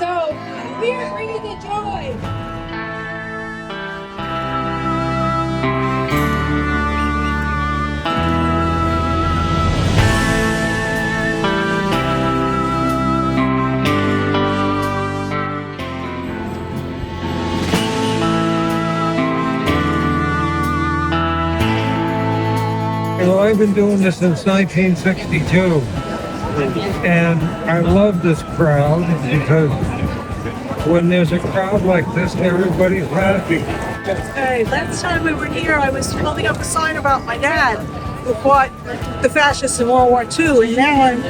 So we're bringing the joy. Well, I've been doing this since 1962, and I love this crowd because when there's a crowd like this, everybody's happy. Hey, last time we were here, I was holding up a sign about my dad who fought the fascists in World War II, and now I'm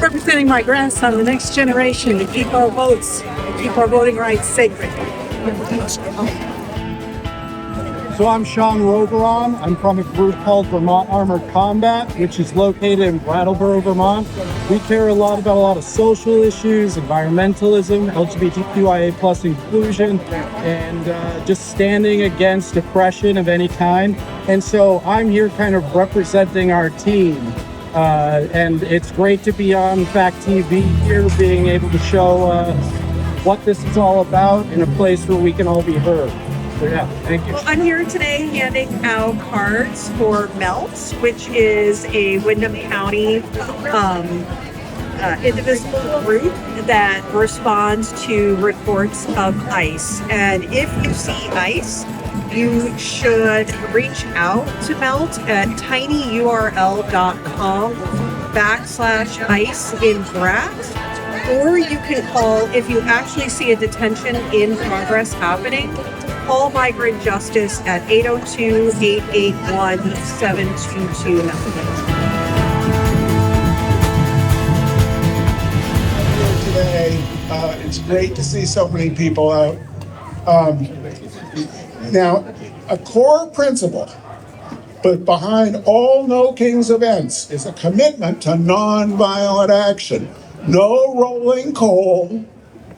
representing my grandson, the next generation, to keep our votes, keep our voting rights sacred. So I'm Sean Roberon. I'm from a group called Vermont Armored Combat, which is located in Brattleboro, Vermont. We care a lot about a lot of social issues, environmentalism, LGBTQIA plus inclusion, and just standing against oppression of any kind. And so I'm here kind of representing our team. And it's great to be on Fact TV here, being able to show what this is all about in a place where we can all be heard. So yeah, thank you. Well, I'm here today handing out cards for MELT, which is a Windham County indivisible group that responds to reports of ICE. And if you see ICE, you should reach out to MELT at tinyurl.com/ICE in Brat. Or you can call, if you actually see a detention in progress happening, call Migrant Justice at 802-881-722. Today, it's great to see so many people out. Now, a core principle, but behind all No Kings events is a commitment to nonviolent action. No rolling coal.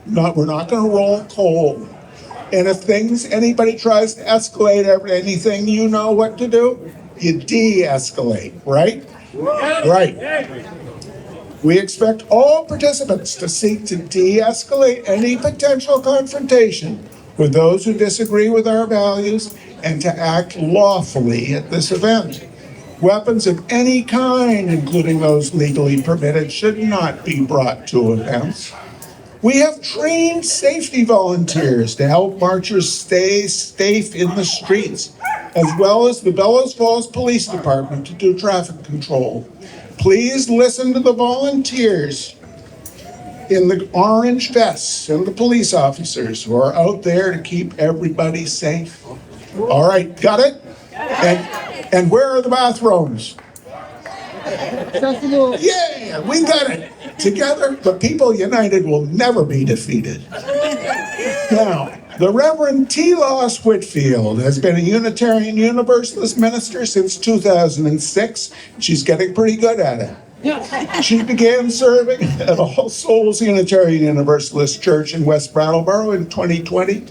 We're not going to roll coal. And if anybody tries to escalate anything, you know what to do. You de-escalate, right? Right. We expect all participants to seek to de-escalate any potential confrontation with those who disagree with our values and to act lawfully at this event. Weapons of any kind, including those legally permitted, should not be brought to events. We have trained safety volunteers to help marchers stay safe in the streets, as well as the Bellows Falls Police Department to do traffic control. Please listen to the volunteers in the orange vests and the police officers who are out there to keep everybody safe. All right, got it? And where are the bathrooms? Yeah, we got it. Together, the people united will never be defeated. Now, the Reverend T. Loss Whitfield has been a Unitarian Universalist minister since 2006. She's getting pretty good at it. She began serving at All Souls Unitarian Universalist Church in West Brattleboro in 2020.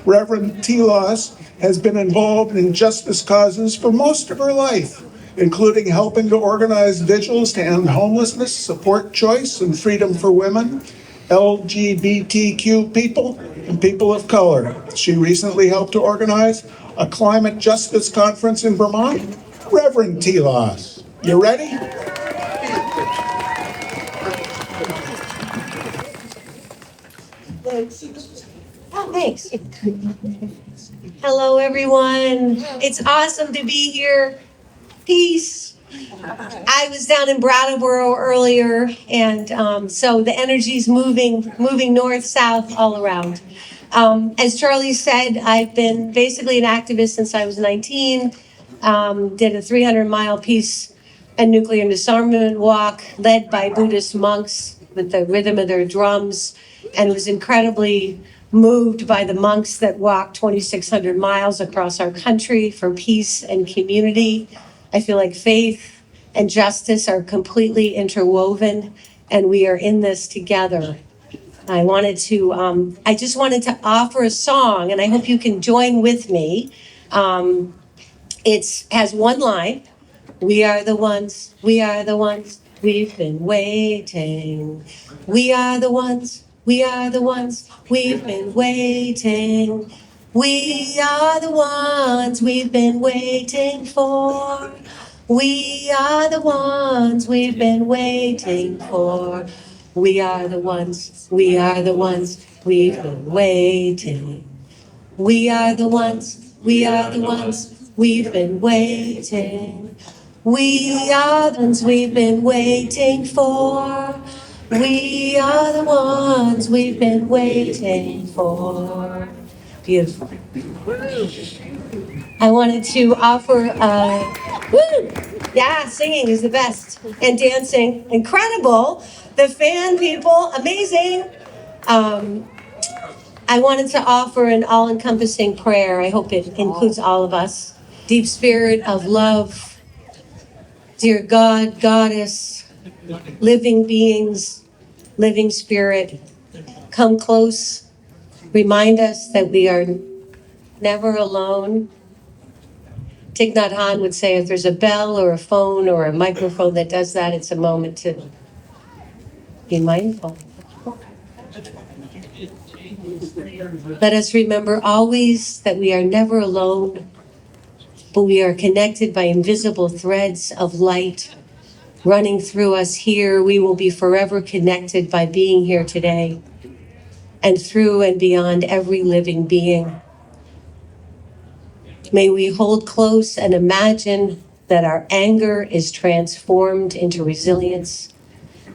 Reverend T. Loss has been involved in justice causes for most of her life, including helping to organize vigils to end homelessness, support choice and freedom for women, LGBTQ people, and people of color. She recently helped to organize a climate justice conference in Vermont. Reverend T. Loss, you ready? Oh, thanks. Hello, everyone. It's awesome to be here. Peace. I was down in Brattleboro earlier, and so the energy's moving north, south, all around. As Charlie said, I've been basically an activist since I was 19. Did a 300-mile peace and nuclear disarmament walk led by Buddhist monks with the rhythm of their drums, and was incredibly moved by the monks that walked 2,600 miles across our country for peace and community. I feel like faith and justice are completely interwoven, and we are in this together. I just wanted to offer a song, and I hope you can join with me. It has one line. We are the ones, we've been waiting. We are the ones, We are the ones we've been waiting. We are the ones we've been waiting for. We are the ones we've been waiting for. We are the ones, we are the ones we've been waiting. We are the ones, we are the ones we've been waiting. We are the ones we've been waiting for. We are the ones we've been waiting for. Beautiful. I wanted to offer, woo! Yeah, singing is the best. And dancing, incredible. The fan people, amazing. I wanted to offer an all-encompassing prayer. I hope it includes all of us. Deep spirit of love, dear God, Goddess, living beings, living spirit, come close. Remind us that we are never alone. Thich Nhat Hanh would say if there's a bell or a phone or a microphone that does that, it's a moment to be mindful. Let us remember always that we are never alone, but we are connected by invisible threads of light running through us here. We will be forever connected by being here today and through and beyond every living being. May we hold close and imagine that our anger is transformed into resilience,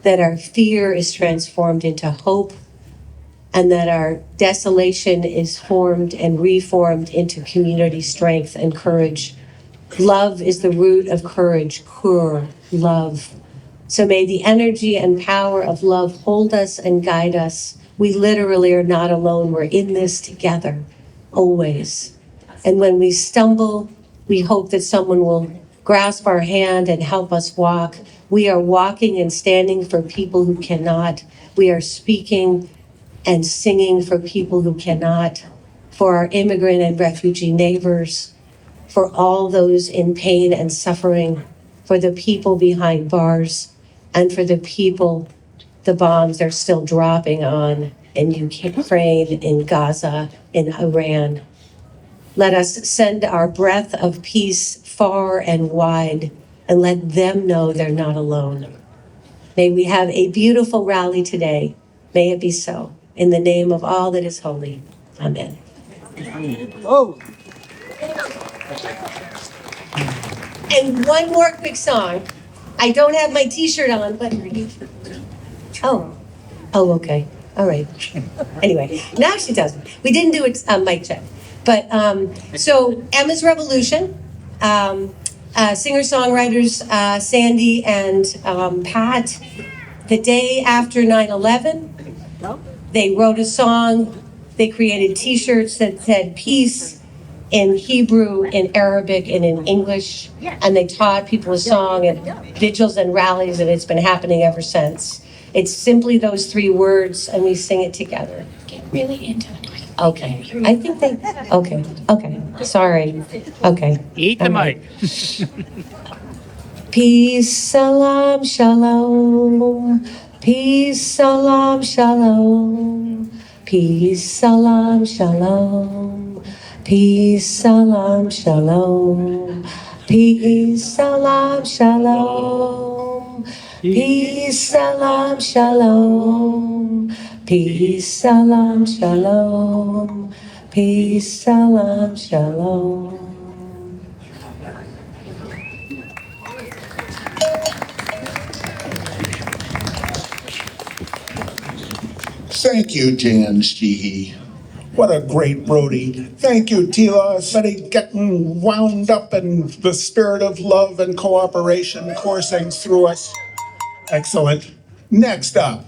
that our fear is transformed into hope, and that our desolation is formed and reformed into community strength and courage. Love is the root of courage, kur, love. So may the energy and power of love hold us and guide us. We literally are not alone. We're in this together, always. And when we stumble, we hope that someone will grasp our hand and help us walk. We are walking and standing for people who cannot. We are speaking and singing for people who cannot, for our immigrant and refugee neighbors, for all those in pain and suffering, for the people behind bars, and for the people the bombs are still dropping on in Ukraine, in Gaza, in Iran. Let us send our breath of peace far and wide and let them know they're not alone. May we have a beautiful rally today. May it be so. In the name of all that is holy. Amen. Oh. And one more quick song. I don't have my t-shirt on, but oh, okay. All right. Anyway, now she doesn't. We didn't do it mic check. But so Emma's Revolution, singer-songwriters Sandy and Pat, the day after 9/11, they wrote a song. They created t-shirts that said peace in Hebrew, in Arabic, and in English. And they taught people a song at vigils and rallies, and it's been happening ever since. It's simply those three words, and we sing it together. Get really into it. Okay. I think they, okay. Sorry. Okay. Eat the mic. Peace, salam, shalom. Peace, salam, shalom. Peace, salam, shalom. Peace, salam, shalom. Peace, salam, shalom. Peace, salam, shalom. Peace, salam, shalom. Peace, salam, shalom. Thank you, Jan Sheehy. What a great roadie. Thank you, Tila. Everybody getting wound up in the spirit of love and cooperation coursing through us. Excellent. Next up,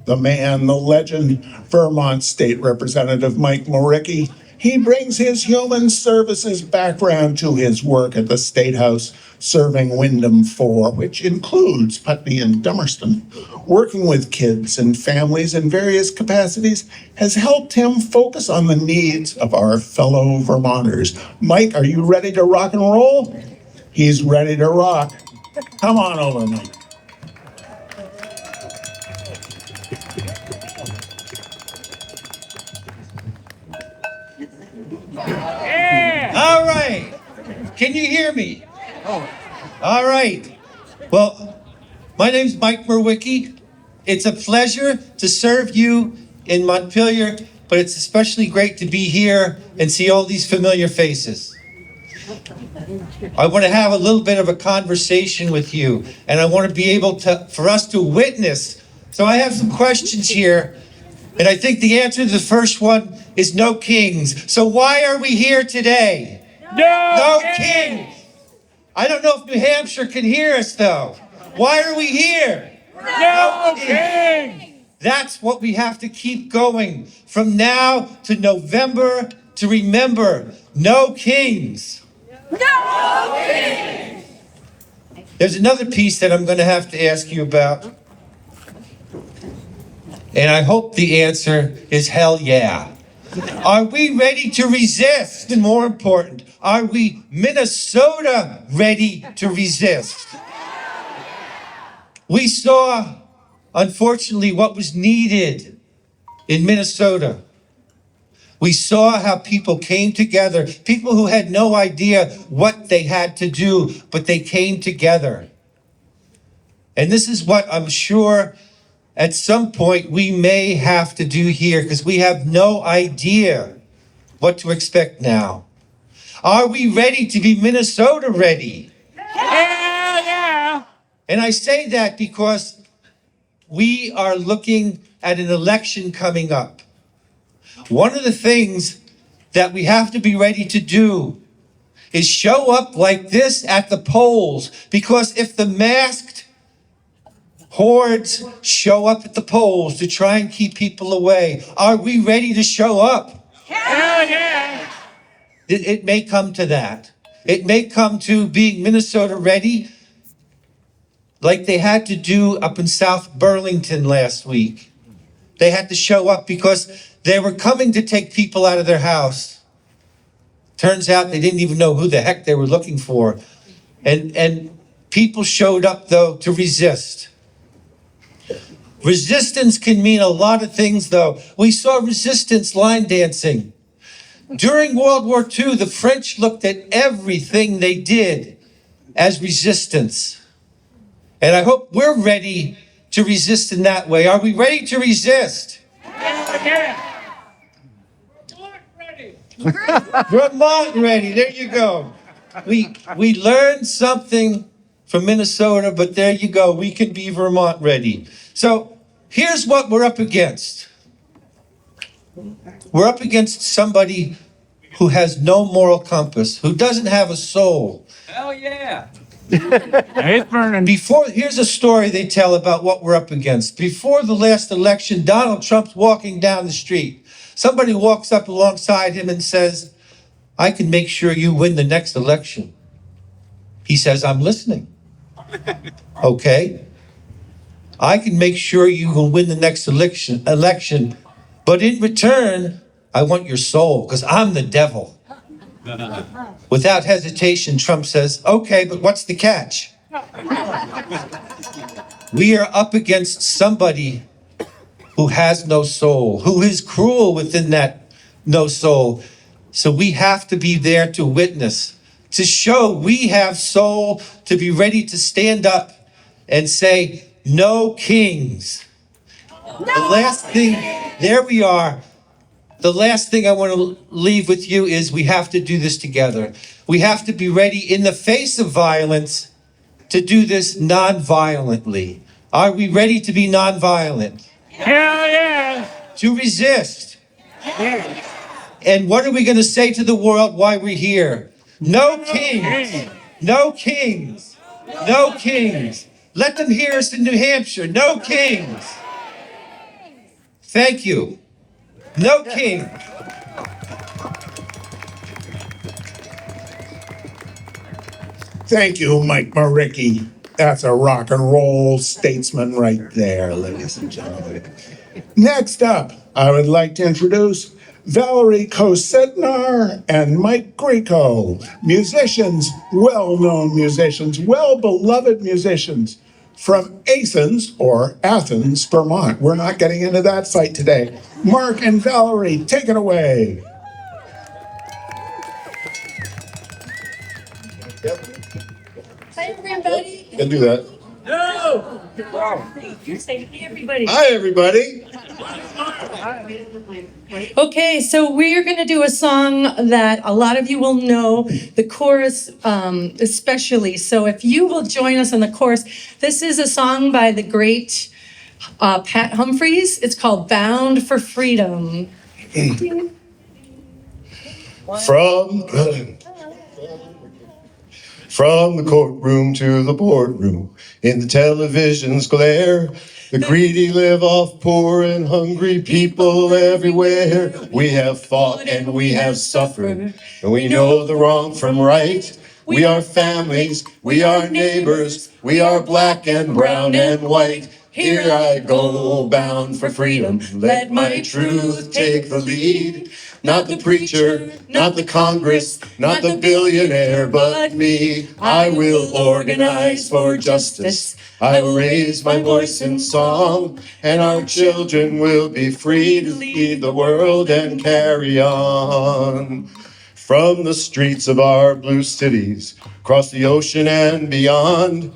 the man, the legend, Vermont State Representative Mike Moricky. He brings his human services background to his work at the State House, serving Wyndham 4, which includes Putney and Dummerston. Working with kids and families in various capacities has helped him focus on the needs of our fellow Vermonters. Mike, are you ready to rock and roll? He's ready to rock. Come on over, Mike. Can you hear me? All right. Well, my name's Mike Merwicki. It's a pleasure to serve you in Montpelier, but it's especially great to be here and see all these familiar faces. I want to have a little bit of a conversation with you, and I want to be able for us to witness. So I have some questions here, and I think the answer to the first one is no kings. So why are we here today? No kings. I don't know if New Hampshire can hear us though. Why are we here? No kings. That's what we have to keep going from now to November to remember. No kings. No kings. There's another piece that I'm going to have to ask you about. And I hope the answer is hell yeah. Are we ready to resist? And more important, are we Minnesota ready to resist? We saw, unfortunately, what was needed in Minnesota. We saw how people came together, people who had no idea what they had to do, but they came together. And this is what I'm sure at some point we may have to do here, because we have no idea what to expect now. Are we ready to be Minnesota ready? Yeah. And I say that because we are looking at an election coming up. One of the things that we have to be ready to do is show up like this at the polls, because if the masked hordes show up at the polls to try and keep people away, are we ready to show up? Hell yeah! It may come to that. It may come to being Minnesota ready, like they had to do up in South Burlington last week. They had to show up because they were coming to take people out of their house. Turns out they didn't even know who the heck they were looking for. And people showed up, though, to resist. Resistance can mean a lot of things, though. We saw resistance line dancing. During World War II, the French looked at everything they did as resistance. And I hope we're ready to resist in that way. Are we ready to resist? Yeah. Vermont ready. There you go. We learned something from Minnesota, but there you go. We can be Vermont ready. So here's what we're up against. We're up against somebody who has no moral compass, who doesn't have a soul. Hell yeah. It's burning. Here's a story they tell about what we're up against. Before the last election, Donald Trump's walking down the street. Somebody walks up alongside him and says, I can make sure you win the next election. He says, I'm listening. Okay. I can make sure you will win the next election, but in return, I want your soul, because I'm the devil. Without hesitation, Trump says, okay, but what's the catch? We are up against somebody who has no soul, who is cruel within that no soul. So we have to be there to witness, to show we have soul, to be ready to stand up and say, no kings. No. The last thing, there we are. The last thing I want to leave with you is we have to do this together. We have to be ready in the face of violence to do this non-violently. Are we ready to be non-violent? Hell yeah! To resist. Yeah. And what are we going to say to the world why we're here? No kings. No kings. No kings. Let them hear us in New Hampshire. No kings. Thank you. No king. Thank you, Mike Merwicki. That's a rock and roll statesman right there, ladies and gentlemen. Next up, I would like to introduce Valerie Kosetnar and Mike Greco, musicians, well-known musicians, well-beloved musicians from Athens, or Athens, Vermont. We're not getting into that fight today. Mark and Valerie, take it away. I do that. You're saying, hey, everybody. Hi, everybody. Okay, so we are going to do a song that a lot of you will know, the chorus especially. So if you will join us in the chorus, this is a song by the great Pat Humphries. It's called Bound for Freedom. From the courtroom to the boardroom, in the television's glare, the greedy live off poor and hungry people everywhere. We have fought and we have suffered, and we know the wrong from right. We are families, we are neighbors, we are black and brown and white. Here I go, bound for freedom. Let my truth take the lead. Not the preacher, not the Congress, not the billionaire, but me. I will organize for justice. I will raise my voice in song, and our children will be free to lead the world and carry on. From the streets of our blue cities, across the ocean and beyond,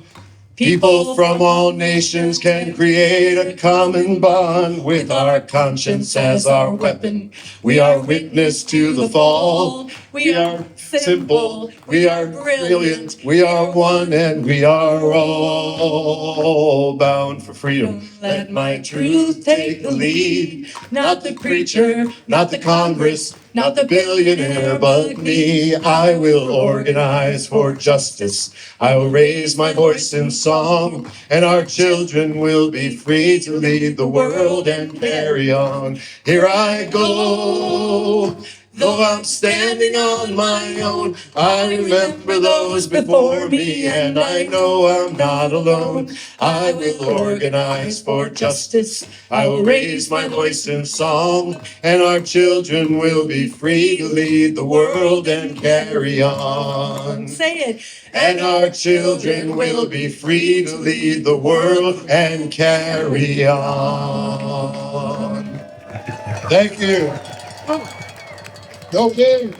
people from all nations can create a common bond with our conscience as our weapon. We are witness to the fall. We are simple. We are brilliant. We are one and we are all bound for freedom. Let my truth take the lead. Not the preacher, not the Congress, not the billionaire, but me. I will organize for justice. I will raise my voice in song, and our children will be free to lead the world and carry on. Here I go. Though I'm standing on my own, I remember those before me, and I know I'm not alone. I will organize for justice. I will raise my voice in song, and our children will be free to lead the world and carry on. Say it. And our children will be free to lead the world and carry on. Thank you. Okay.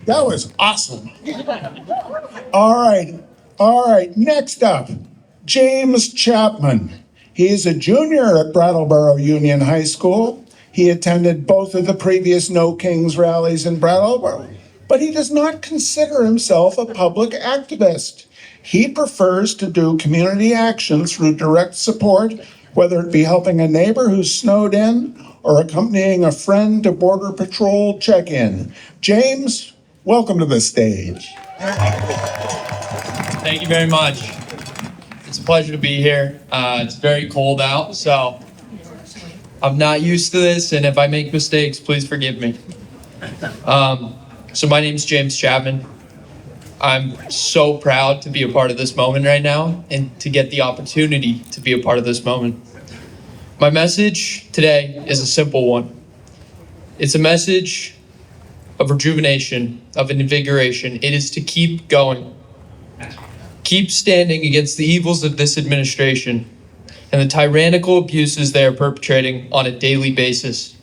That was awesome. All right. Next up, James Chapman. He is a junior at Brattleboro Union High School. He attended both of the previous No Kings rallies in Brattleboro, but he does not consider himself a public activist. He prefers to do community action through direct support, whether it be helping a neighbor who's snowed in or accompanying a friend to Border Patrol check-in. James, welcome to the stage. Thank you very much. It's a pleasure to be here. It's very cold out, so I'm not used to this, and if I make mistakes, please forgive me. So my name's James Chapman. I'm so proud to be a part of this moment right now and to get the opportunity to be a part of this moment. My message today is a simple one. It's a message of rejuvenation, of invigoration. It is to keep going. Keep standing against the evils of this administration and the tyrannical abuses they are perpetrating on a daily basis.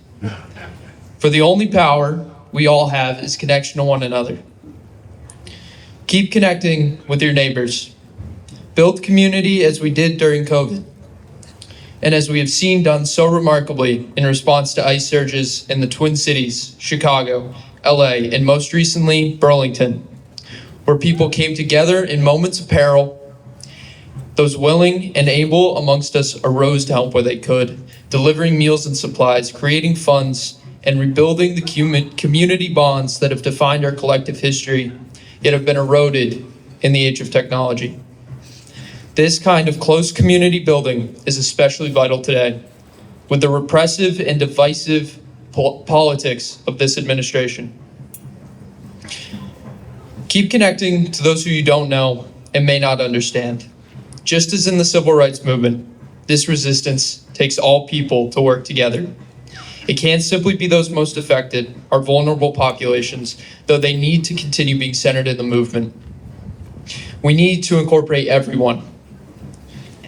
For the only power we all have is connection to one another. Keep connecting with your neighbors. Build community as we did during COVID, and as we have seen done so remarkably in response to ice surges in the Twin Cities, Chicago, LA, and most recently, Burlington, where people came together in moments of peril. Those willing and able amongst us arose to help where they could, delivering meals and supplies, creating funds, and rebuilding the community bonds that have defined our collective history, yet have been eroded in the age of technology. This kind of close community building is especially vital today, with the repressive and divisive politics of this administration. Keep connecting to those who you don't know and may not understand. Just as in the civil rights movement, this resistance takes all people to work together. It can't simply be those most affected, our vulnerable populations, though they need to continue being centered in the movement. We need to incorporate everyone.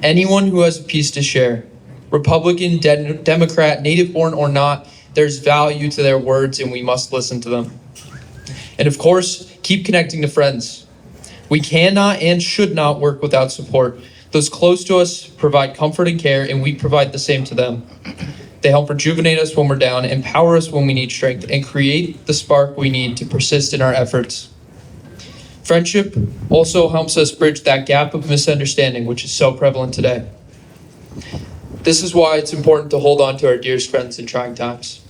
Anyone who has a piece to share, Republican, Democrat, native born or not, there's value to their words and we must listen to them. And of course, keep connecting to friends. We cannot and should not work without support. Those close to us provide comfort and care, and we provide the same to them. They help rejuvenate us when we're down, empower us when we need strength, and create the spark we need to persist in our efforts. Friendship also helps us bridge that gap of misunderstanding, which is so prevalent today. This is why it's important to hold on to our dearest friends in trying times.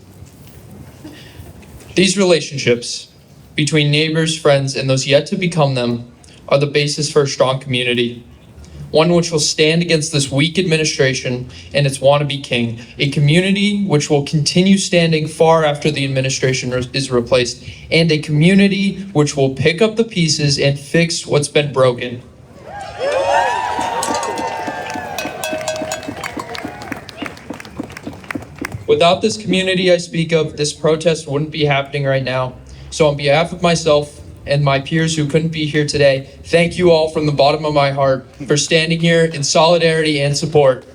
These relationships between neighbors, friends, and those yet to become them are the basis for a strong community. One which will stand against this weak administration and its wannabe king. A community which will continue standing far after the administration is replaced. And a community which will pick up the pieces and fix what's been broken. Without this community I speak of, this protest wouldn't be happening right now. So on behalf of myself and my peers who couldn't be here today, thank you all from the bottom of my heart for standing here in solidarity and support.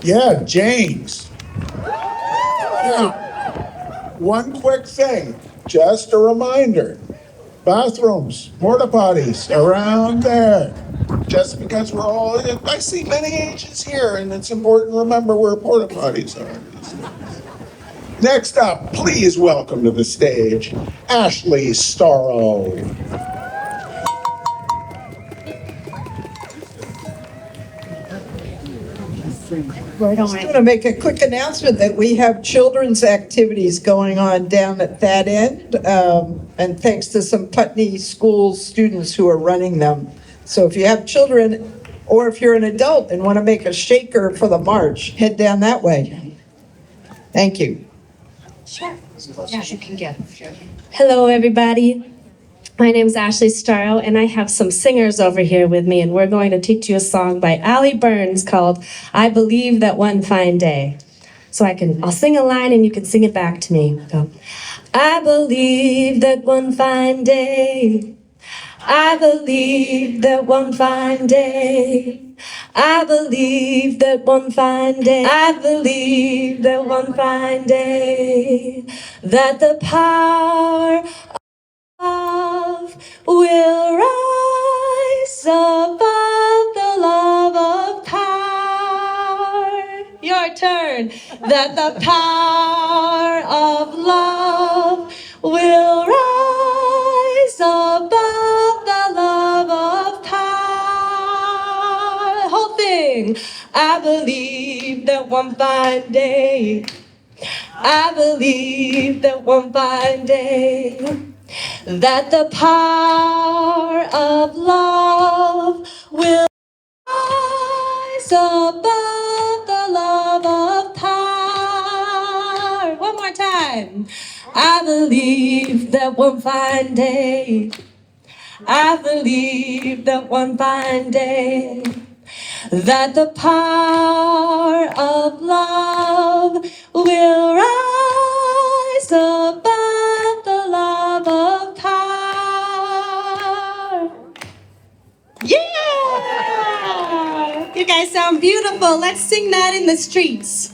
Yeah, James. Now, one quick thing, just a reminder. Bathrooms, porta potties around there. Just because we're all, I see many ages here, and it's important to remember where porta potties are. Next up, please welcome to the stage, Ashley Starro. I just want to make a quick announcement that we have children's activities going on down at that end, and thanks to some Putney School students who are running them. So if you have children, or if you're an adult and want to make a shaker for the march, head down that way. Thank you. Sure. Yeah, you can get it. Hello, everybody. My name is Ashley Starro, and I have some singers over here with me, and we're going to teach you a song by Allie Burns called I Believe That One Fine Day. So I'll sing a line and you can sing it back to me. Go. I believe that one fine day, I believe that one fine day, I believe that one fine day, I believe that one fine day, that the power of will rise above the love of power. Your turn. That the power of love will rise above the love of power. Whole thing. I believe that one fine day, I believe that one fine day, that the power of love will rise above the love of power. One more time. I believe that one fine day, I believe that one fine day, that the power of love will rise above the love of power. Yeah! You guys sound beautiful. Let's sing that in the streets.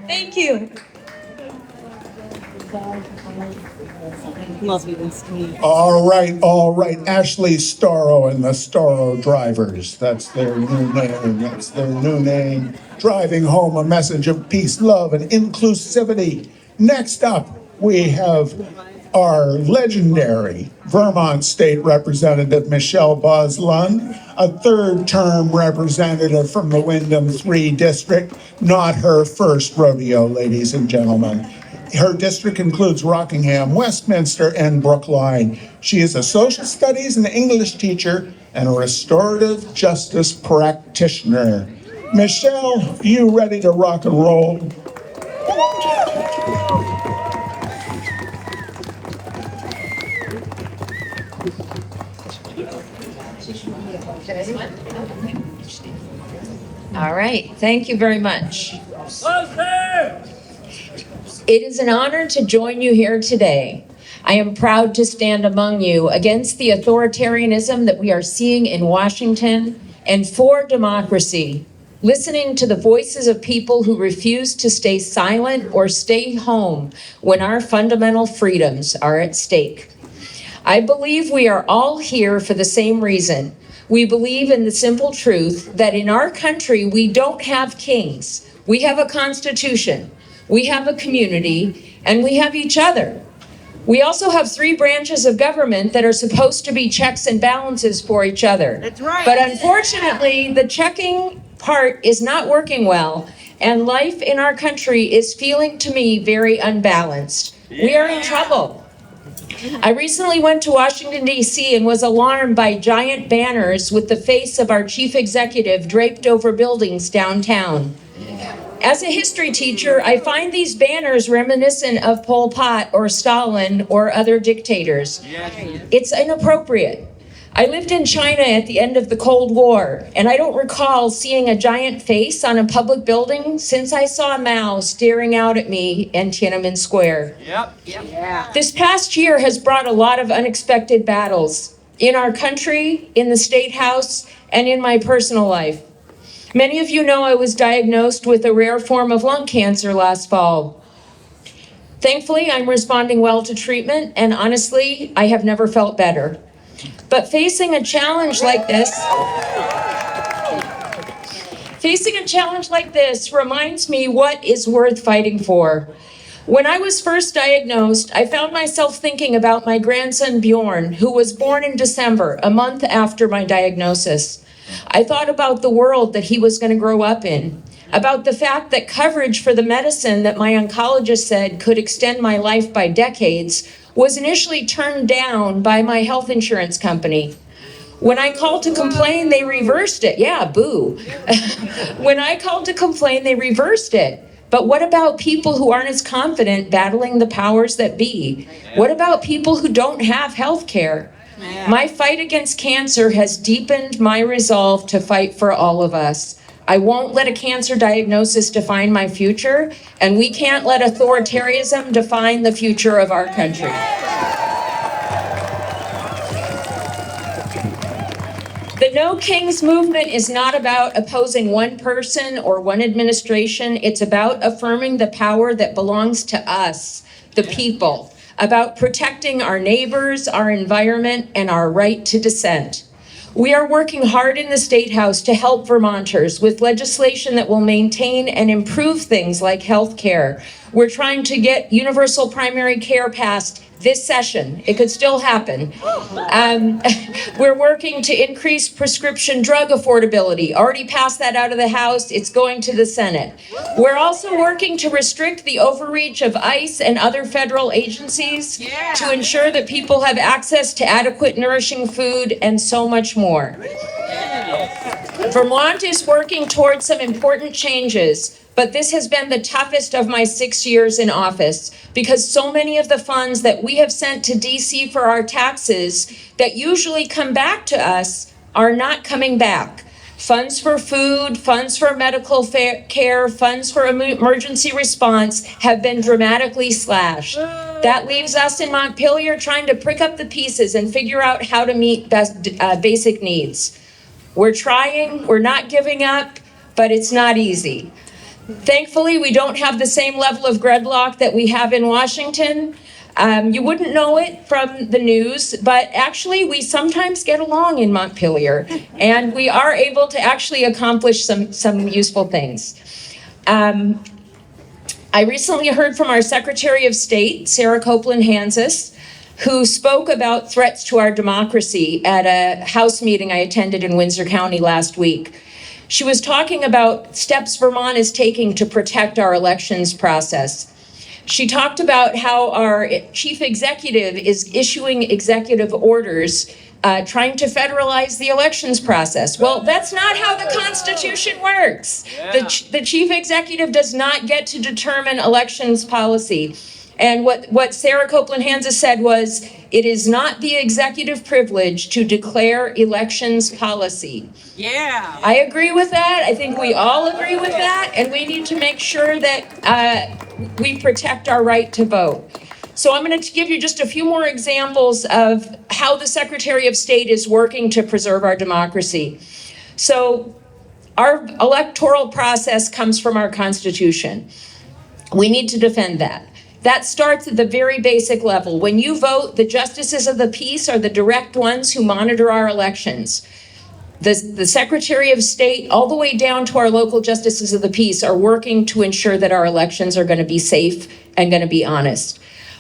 Thank you. All right. Ashley Starro and the Starro Drivers. That's their new name. Driving home a message of peace, love, and inclusivity. Next up, we have our legendary Vermont State Representative Michelle Boslund, a third-term representative from the Wyndham 3 district. Not her first rodeo, ladies and gentlemen. Her district includes Rockingham, Westminster, and Brookline. She is a social studies and English teacher and a restorative justice practitioner. Michelle, you ready to rock and roll? All right, thank you very much. It is an honor to join you here today. I am proud to stand among you against the authoritarianism that we are seeing in Washington and for democracy, listening to the voices of people who refuse to stay silent or stay home when our fundamental freedoms are at stake. I believe we are all here for the same reason. We believe in the simple truth that in our country, we don't have kings. We have a constitution, we have a community, and we have each other. We also have 3 branches of government that are supposed to be checks and balances for each other. That's right. But unfortunately, the checking part is not working well, and life in our country is feeling to me very unbalanced. We are in trouble. I recently went to Washington, D.C. and was alarmed by giant banners with the face of our chief executive draped over buildings downtown. As a history teacher, I find these banners reminiscent of Pol Pot or Stalin or other dictators. It's inappropriate. I lived in China at the end of the Cold War, and I don't recall seeing a giant face on a public building since I saw Mao staring out at me in Tiananmen Square. This past year has brought a lot of unexpected battles in our country, in the State House, and in my personal life. Many of you know I was diagnosed with a rare form of lung cancer last fall. Thankfully, I'm responding well to treatment, and honestly, I have never felt better. But facing a challenge like this reminds me what is worth fighting for. When I was first diagnosed, I found myself thinking about my grandson Bjorn, who was born in December, a month after my diagnosis. I thought about the world that he was going to grow up in, about the fact that coverage for the medicine that my oncologist said could extend my life by decades was initially turned down by my health insurance company. When I called to complain, they reversed it. Yeah, boo. When I called to complain, they reversed it. But what about people who aren't as confident battling the powers that be? What about people who don't have health care? My fight against cancer has deepened my resolve to fight for all of us. I won't let a cancer diagnosis define my future, and we can't let authoritarianism define the future of our country. The No Kings movement is not about opposing one person or one administration. It's about affirming the power that belongs to us, the people, about protecting our neighbors, our environment, and our right to dissent. We are working hard in the State House to help Vermonters with legislation that will maintain and improve things like health care. We're trying to get universal primary care passed this session. It could still happen. We're working to increase prescription drug affordability. Already passed that out of the House. It's going to the Senate. We're also working to restrict the overreach of ICE and other federal agencies to ensure that people have access to adequate, nourishing food and so much more. Vermont is working towards some important changes, but this has been the toughest of my 6 years in office because so many of the funds that we have sent to DC for our taxes that usually come back to us are not coming back. Funds for food, funds for medical care, funds for emergency response have been dramatically slashed. That leaves us in Montpelier trying to pick up the pieces and figure out how to meet basic needs. We're trying, we're not giving up, but it's not easy. Thankfully, we don't have the same level of gridlock that we have in Washington. You wouldn't know it from the news, but actually we sometimes get along in Montpelier, and we are able to actually accomplish some useful things. I recently heard from our Secretary of State, Sarah Copeland-Hansis, who spoke about threats to our democracy at a House meeting I attended in Windsor County last week. She was talking about steps Vermont is taking to protect our elections process. She talked about how our chief executive is issuing executive orders trying to federalize the elections process. Well, that's not how the Constitution works. The chief executive does not get to determine elections policy. And what Sarah Copeland-Hansis said was, it is not the executive privilege to declare elections policy. Yeah. I agree with that. I think we all agree with that. And we need to make sure that we protect our right to vote. So I'm going to give you just a few more examples of how the Secretary of State is working to preserve our democracy. So our electoral process comes from our Constitution. We need to defend that. That starts at the very basic level. When you vote, the justices of the peace are the direct ones who monitor our elections. The Secretary of State, all the way down to our local justices of the peace, are working to ensure that our elections are going to be safe and going to be honest.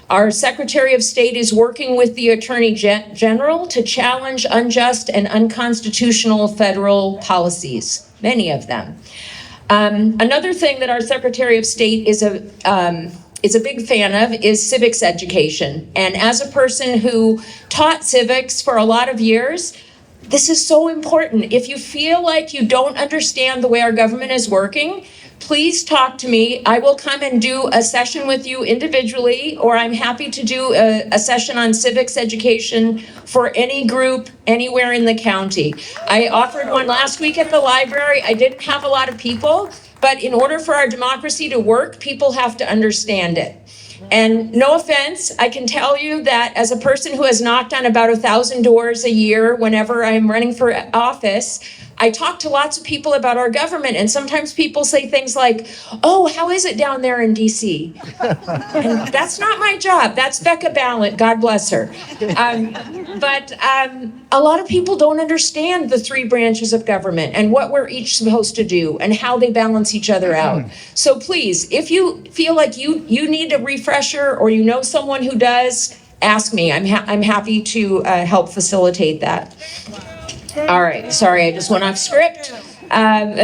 Our Secretary of State is working with the Attorney General to challenge unjust and unconstitutional federal policies, many of them. Another thing that our Secretary of State is a big fan of is civics education. And as a person who taught civics for a lot of years, this is so important. If you feel like you don't understand the way our government is working, please talk to me. I will come and do a session with you individually, or I'm happy to do a session on civics education for any group anywhere in the county. I offered one last week at the library. I didn't have a lot of people, but in order for our democracy to work, people have to understand it. And no offense, I can tell you that as a person who has knocked on about 1,000 doors a year whenever I'm running for office, I talk to lots of people about our government, and sometimes people say things like, "Oh, how is it down there in DC?" And that's not my job. That's Becca Ballant, God bless her. But a lot of people don't understand the three branches of government and what we're each supposed to do and how they balance each other out. So please, if you feel like you need a refresher or you know someone who does, ask me. I'm happy to help facilitate that. All right, sorry, I just went off script. All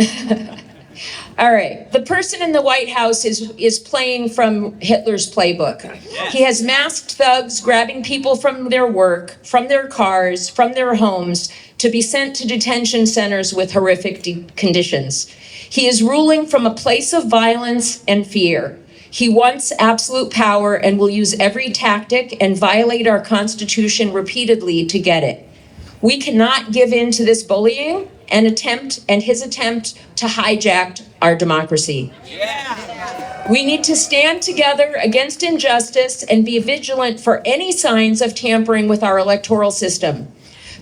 right, the person in the White House is playing from Hitler's playbook. He has masked thugs grabbing people from their work, from their cars, from their homes to be sent to detention centers with horrific conditions. He is ruling from a place of violence and fear. He wants absolute power and will use every tactic and violate our Constitution repeatedly to get it. We cannot give in to this bullying and his attempt to hijack our democracy. We need to stand together against injustice and be vigilant for any signs of tampering with our electoral system.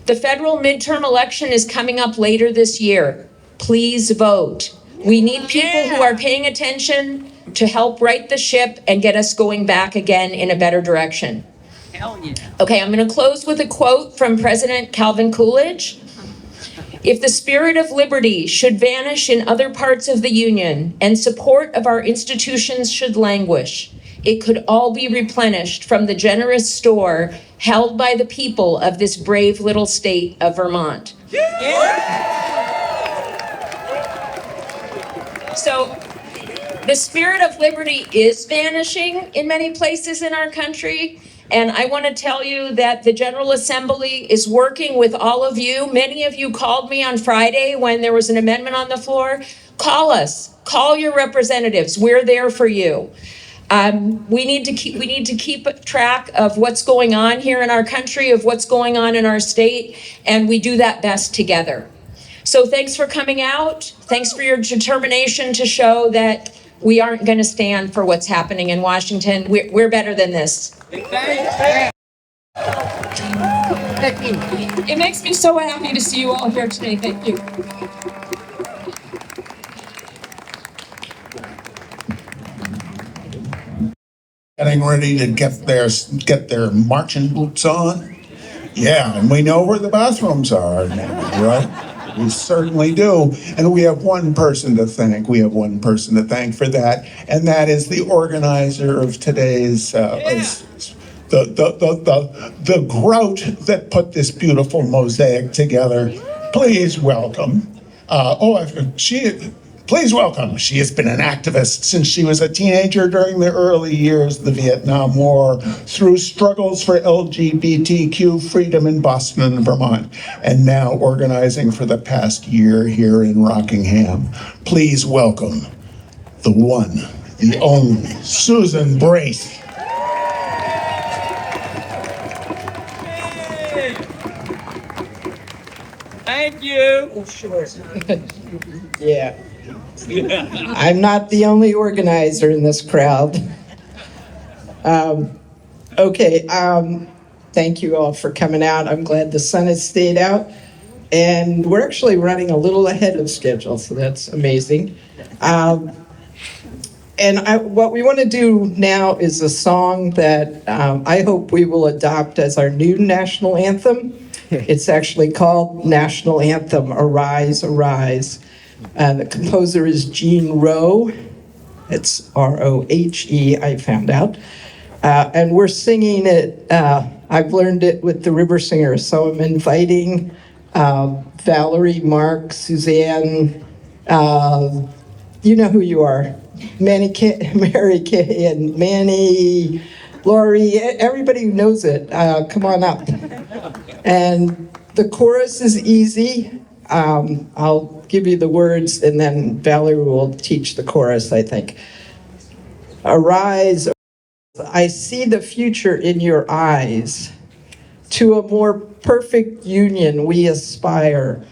The federal midterm election is coming up later this year. Please vote. We need people who are paying attention to help right the ship and get us going back again in a better direction. Okay, I'm going to close with a quote from President Calvin Coolidge. If the spirit of liberty should vanish in other parts of the Union and support of our institutions should languish, it could all be replenished from the generous store held by the people of this brave little state of Vermont. So, the spirit of liberty is vanishing in many places in our country. And I want to tell you that the General Assembly is working with all of you. Many of you called me on Friday when there was an amendment on the floor. Call us. Call your representatives. We're there for you. We need to keep track of what's going on here in our country, of what's going on in our state, and we do that best together. So thanks for coming out. Thanks for your determination to show that we aren't going to stand for what's happening in Washington. We're better than this. It makes me so happy to see you all here today. Thank you. Getting ready to get their marching boots on. Yeah, and we know where the bathrooms are now, right? We certainly do. And we have one person to thank. We have one person to thank for that, and that is the organizer of today's the grout that put this beautiful mosaic together. Please welcome. Please welcome. She has been an activist since she was a teenager during the early years of the Vietnam War, through struggles for LGBTQ freedom in Boston and Vermont, and now organizing for the past year here in Rockingham. Please welcome the one, the only, Susan Brace. Thank you. Oh, sure. Yeah. I'm not the only organizer in this crowd. Thank you all for coming out. I'm glad the sun has stayed out. And we're actually running a little ahead of schedule, so that's amazing. What we want to do now is a song that I hope we will adopt as our new national anthem. It's actually called National Anthem, Arise, Arise. The composer is Jean Rowe. It's Rohe, I found out. And we're singing it, I've learned it with the River Singers, so I'm inviting Valerie, Mark, Suzanne, you know who you are, Mary Kay and Manny, Lori, everybody who knows it, come on up. And the chorus is easy. I'll give you the words and then Valerie will teach the chorus, I think. Arise, I see the future in your eyes. To a more perfect union we aspire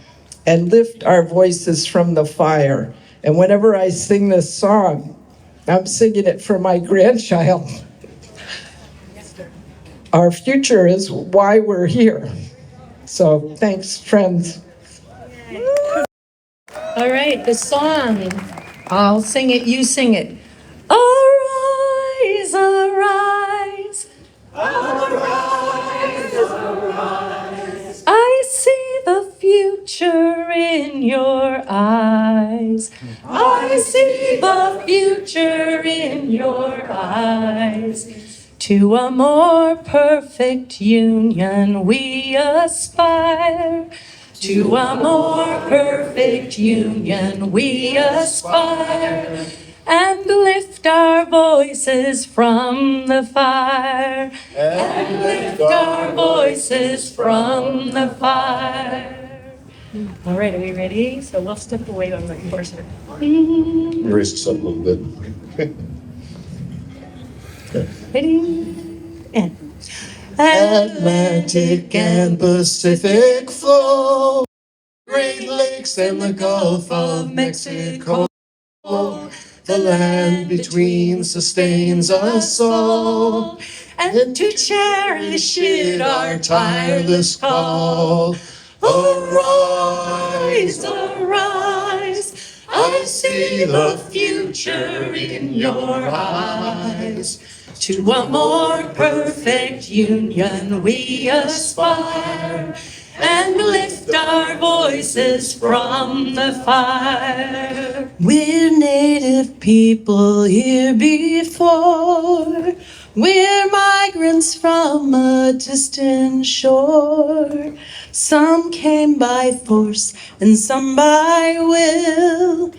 and lift our voices from the fire. And whenever I sing this song, I'm singing it for my grandchild. Our future is why we're here. So thanks, friends. All right, the song. I'll sing it, you sing it. Arise, arise. Arise, arise. I see the future in your eyes. I see the future in your eyes. To a more perfect union we aspire. To a more perfect union we aspire. And lift our voices from the fire. And lift our voices from the fire. All right, are we ready? So we'll step away on the chorus. Raise this up a little bit. Ready? And. Atlantic and Pacific flow, Great Lakes and the Gulf of Mexico. The land between sustains us all, and to cherish it our tireless call. Arise, arise, I see the future in your eyes. To a more perfect union we aspire, and lift our voices from the fire. We're native people here before. We're migrants from a distant shore. Some came by force and some by will.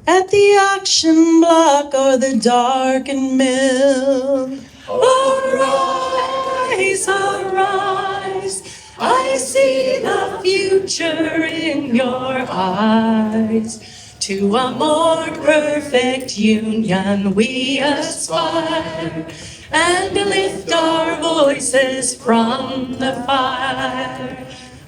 At the auction block or the darkened mill. Arise, arise, I see the future in your eyes. To a more perfect union we aspire, and lift our voices from the fire.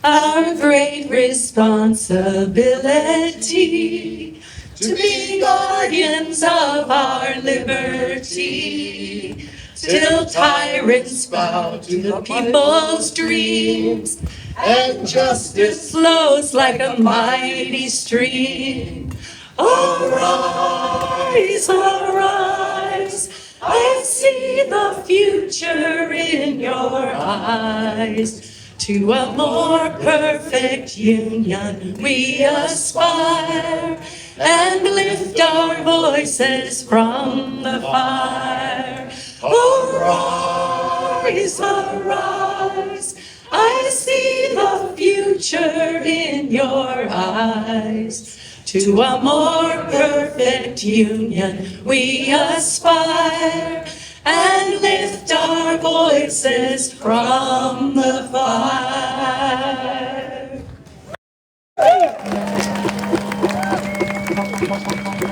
Our great responsibility to be guardians of our liberty, till tyrants bow to the people's dreams, and justice flows like a mighty stream. Arise, arise, I see the future in your eyes. To a more perfect union we aspire, and lift our voices from the fire. Arise, arise, I see the future in your eyes. To a more perfect union we aspire, and lift our voices from the fire.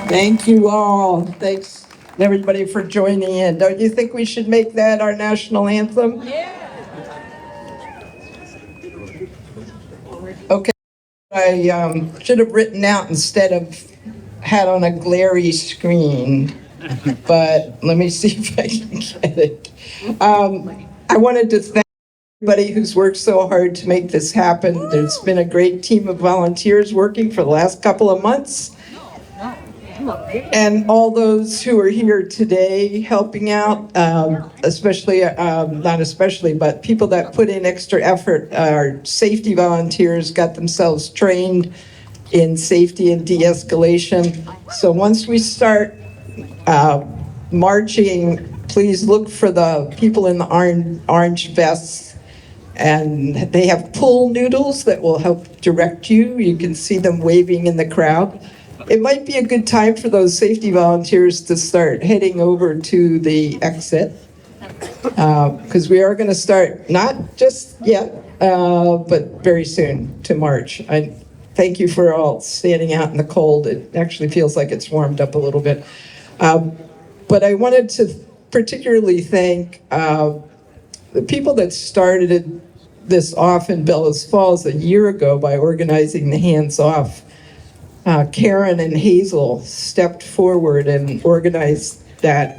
Thank you all. Thanks everybody for joining in. Don't you think we should make that our national anthem? Yeah. Okay. I should have written out instead of had on a glary screen, but let me see if I can get it. I wanted to thank Everybody who's worked so hard to make this happen. There's been a great team of volunteers working for the last couple of months. And all those who are here today helping out, especially, not especially, but people that put in extra effort, our safety volunteers got themselves trained in safety and de-escalation. So once we start marching, please look for the people in the orange vests. And they have pool noodles that will help direct you. You can see them waving in the crowd. It might be a good time for those safety volunteers to start heading over to the exit. Because we are going to start, not just yet, but very soon to march. I thank you for all standing out in the cold. It actually feels like it's warmed up a little bit. But I wanted to particularly thank the people that started this off in Bellows Falls a year ago by organizing the Hands Off. Karen and Hazel stepped forward and organized that.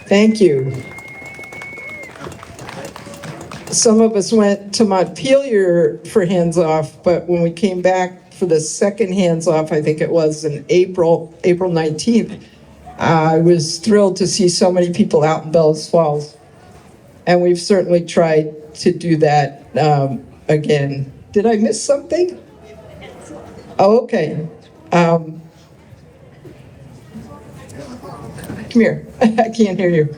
Thank you. Some of us went to Montpelier for Hands Off, but when we came back for the second Hands Off, I think it was in April 19th, I was thrilled to see so many people out in Bellows Falls. And we've certainly tried to do that again. Did I miss something? Oh, okay. Come here. I can't hear you.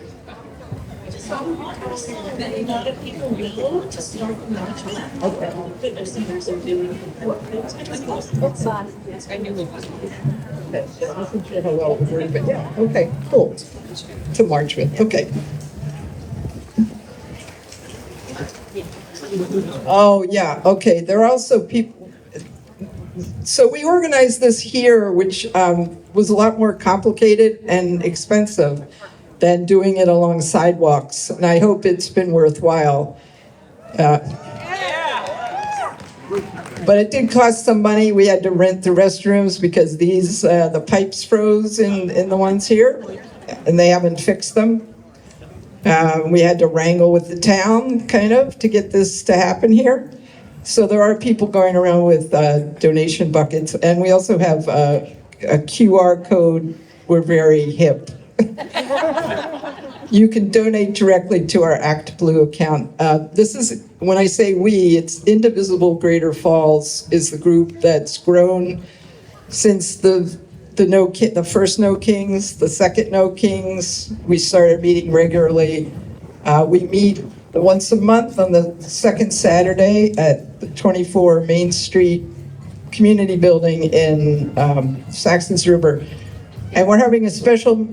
Okay, cool. To march with. Okay. Oh, yeah, okay. There are also people. So we organized this here, which was a lot more complicated and expensive than doing it along sidewalks. And I hope it's been worthwhile. But it did cost some money. We had to rent the restrooms because the pipes froze in the ones here, and they haven't fixed them. We had to wrangle with the town, kind of, to get this to happen here. So there are people going around with donation buckets, and we also have a QR code. We're very hip. You can donate directly to our Act Blue account. This is, when I say we, it's Indivisible Greater Falls is the group that's grown since the first No Kings, the second No Kings. We started meeting regularly. We meet once a month on the second Saturday at the 24 Main Street Community Building in Saxons River. And we're having a special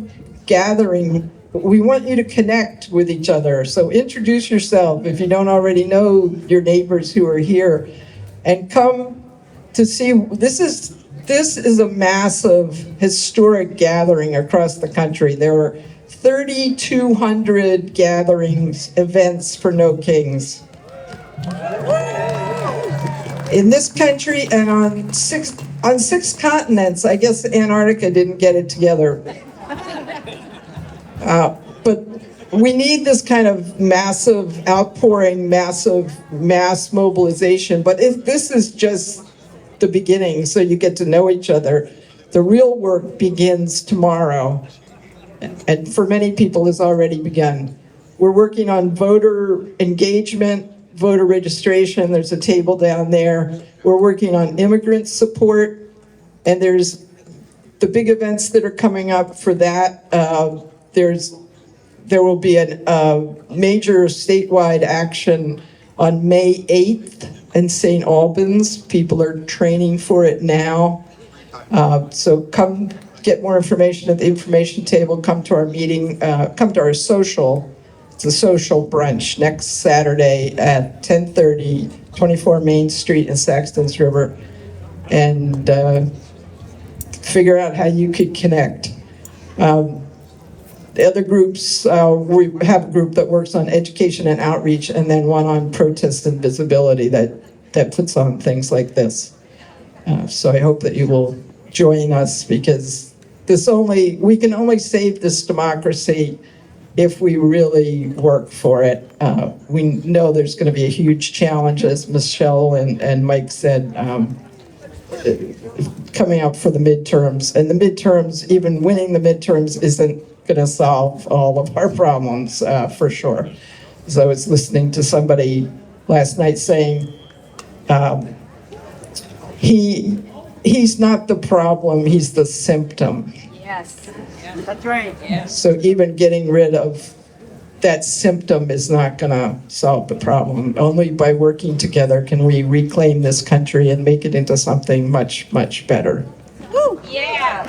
gathering. We want you to connect with each other. So introduce yourself if you don't already know your neighbors who are here, and come to see. This is a massive historic gathering across the country. There were 3,200 gatherings, events for No Kings in this country and on six continents. I guess Antarctica didn't get it together. But we need this kind of massive outpouring, massive mass mobilization. But this is just the beginning, so you get to know each other. The real work begins tomorrow, and for many people has already begun. We're working on voter engagement, voter registration. There's a table down there. We're working on immigrant support, and there's the big events that are coming up for that. There will be a major statewide action on May 8th in St. Albans. People are training for it now. So come get more information at the information table. Come to our meeting, come to our social. It's a social brunch next Saturday at 10:30, 24 Main Street in Saxons River. And figure out how you could connect. The other groups, we have a group that works on education and outreach, and then one on protest and visibility that puts on things like this. So I hope that you will join us, because we can only save this democracy if we really work for it. We know there's going to be a huge challenge, as Michelle and Mike said, coming up for the midterms. And the midterms, even winning the midterms, isn't going to solve all of our problems, for sure. So I was listening to somebody last night saying he's not the problem, he's the symptom. Yes, that's right. Yes. So even getting rid of that symptom is not going to solve the problem. Only by working together can we reclaim this country and make it into something much, much better. Woo! Yeah.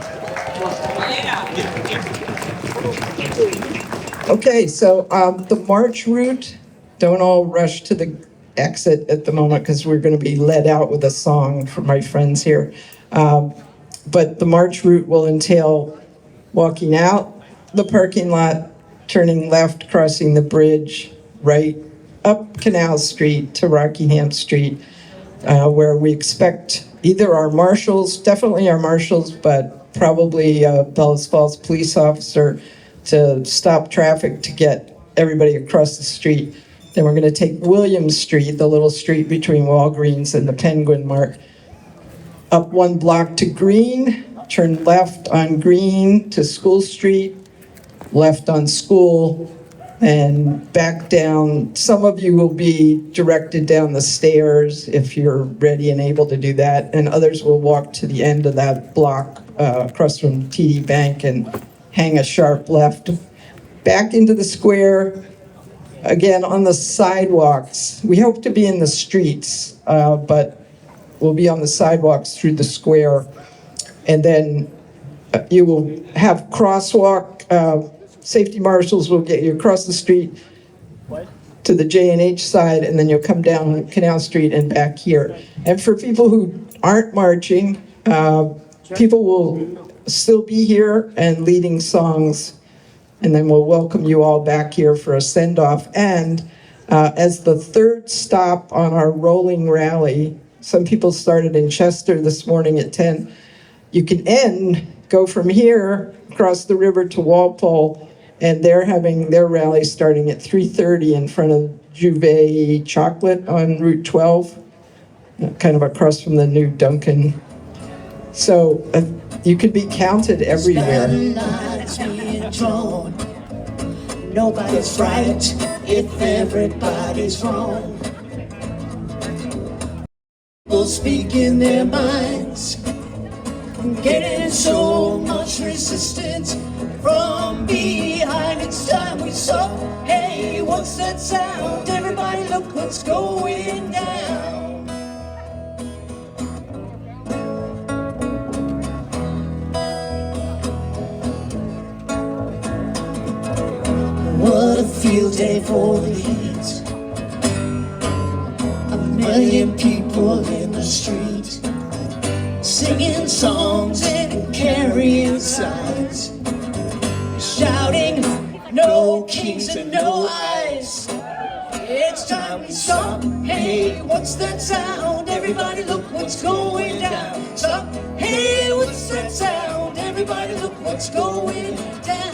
Okay, so the march route, don't all rush to the exit at the moment because we're going to be led out with a song from my friends here. But the march route will entail walking out the parking lot, turning left, crossing the bridge, right up Canal Street to Rockingham Street, where we expect either our marshals, definitely our marshals, but probably a Bellows Falls police officer to stop traffic to get everybody across the street. Then we're going to take William Street, the little street between Walgreens and the Penguin Mart, up 1 block to Green, turn left on Green to School Street, left on School, and back down. Some of you will be directed down the stairs if you're ready and able to do that, and others will walk to the end of that block across from TD Bank and hang a sharp left. Back into the square, again on the sidewalks. We hope to be in the streets, but we'll be on the sidewalks through the square. And then you will have crosswalk. Safety marshals will get you across the street to the J&H side, and then you'll come down Canal Street and back here. And for people who aren't marching, people will still be here and leading songs, and then we'll welcome you all back here for a send-off. And as the third stop on our rolling rally, some people started in Chester this morning at 10. You can go from here across the river to Walpole, and they're having their rally starting at 3:30 in front of Juve Chocolate on Route 12, kind of across from the new Dunkin'. So you could be counted everywhere. Nobody's right if everybody's wrong. People speak in their minds, getting so much resistance from behind. It's time we saw, hey, what's that sound? Everybody look what's going down. What a field day for the heat. 1 million people in the street, singing songs and carrying signs, shouting, no kings and no eyes. It's time we stop, hey, what's that sound? Everybody look what's going down. Stop, hey, what's that sound? Everybody look what's going down.